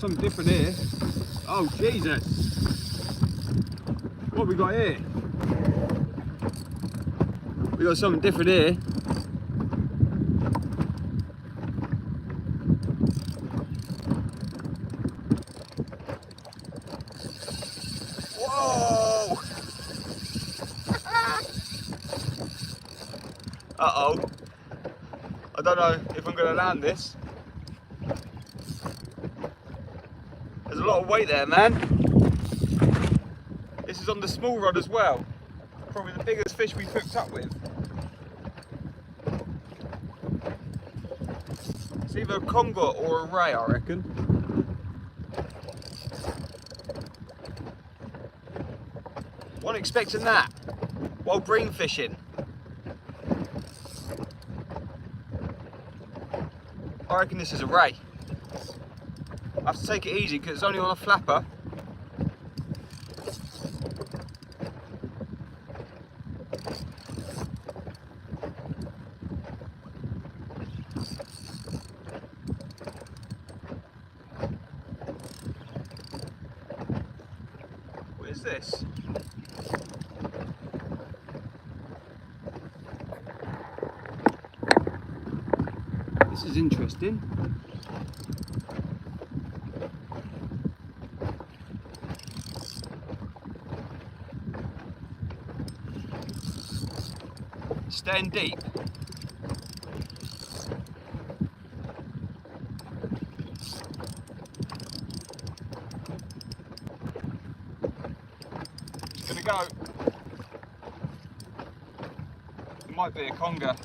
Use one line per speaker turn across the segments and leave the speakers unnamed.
something different here. Oh Jesus! What have we got here? We got something different here. Whoa! Uh-oh. I don't know if I'm going to land this. There's a lot of weight there, man. This is on the small rod as well. Probably the biggest fish we've hooked up with. It's either a conger or a ray, I reckon. Wasn't expecting that while bream fishing. I reckon this is a ray. I have to take it easy because it's only on a flapper. What is this? This is interesting. Staying deep. It's gonna go. It might be a conger.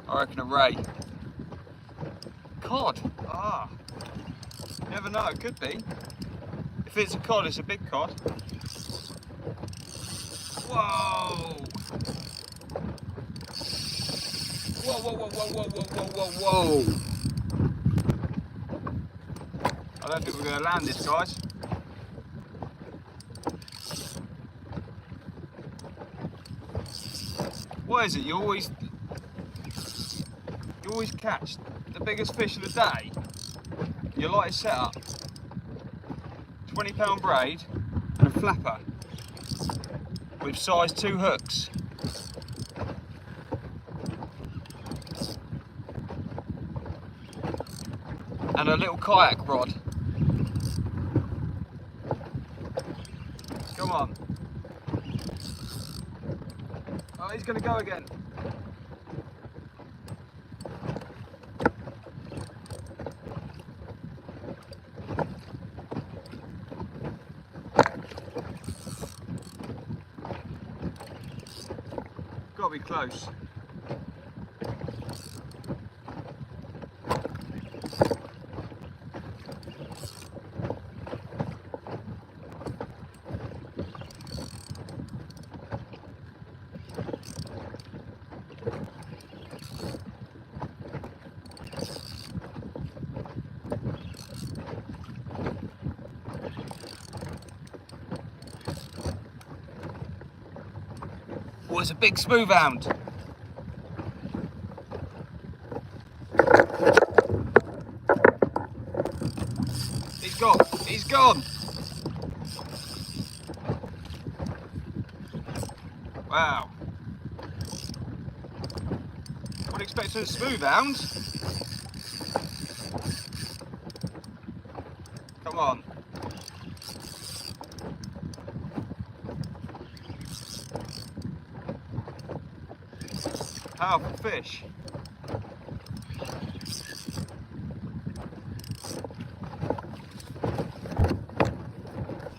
I reckon a ray. Cod. Ah. You never know, it could be. If it's a cod, it's a big cod. Whoa! Whoa, whoa, whoa, whoa, whoa, whoa, whoa, whoa! I don't think we're going to land this, guys. What is it? You always catch the biggest fish of the day. Your light is set up. 20-pound braid and a flapper. With size 2 hooks. And a little kayak rod. Come on. Oh, he's going to go again. Gotta be close. Oh, it's a big Smoothound. He's gone. He's gone. Wow. What expecting a Smoothound? Come on. Powerful fish.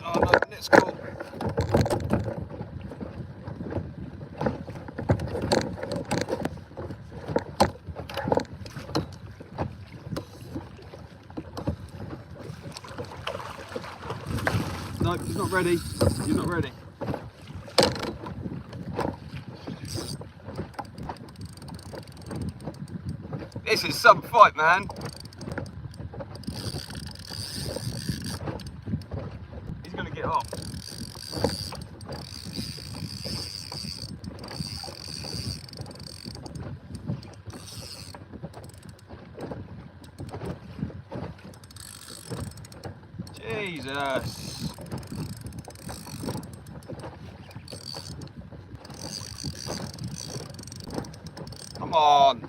Oh no, let's go. No, he's not ready. He's not ready. This is some fight, man. He's going to get off. Jesus. Come on.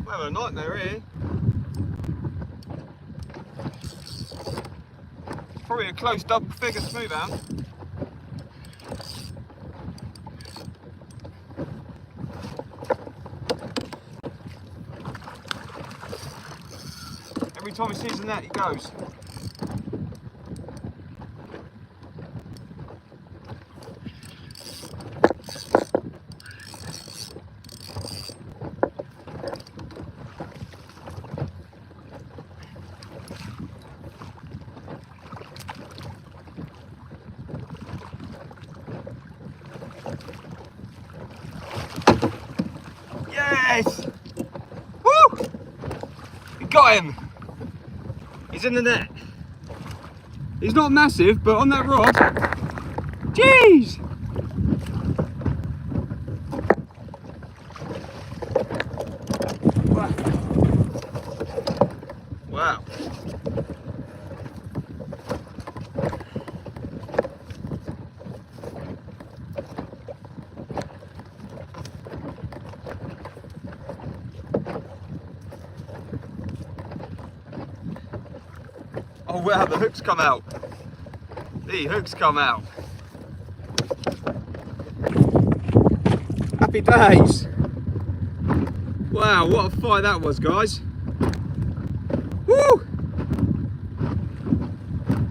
Well, a nightmare here. Probably a close double figure Smoothound. Every time he sees the net, he goes. Yes! Woo! We got him! He's in the net. He's not massive, but on that rod, jeez! Wow. Oh wow, the hook's come out. The hook's come out. Happy days. Wow, what a fight that was, guys. Woo!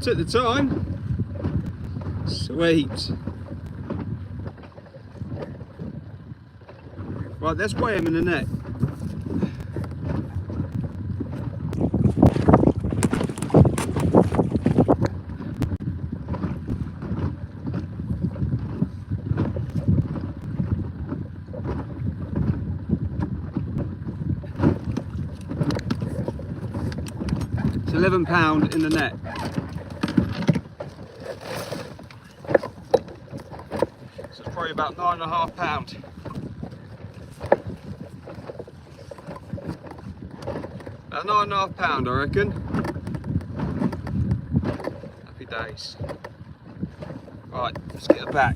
Took the time. Sweet. Right, let's weigh him in the net. It's 11 pound in the net. So it's probably about 9.5 pound. About 9.5 pound, I reckon. Happy days. Right, let's get it back.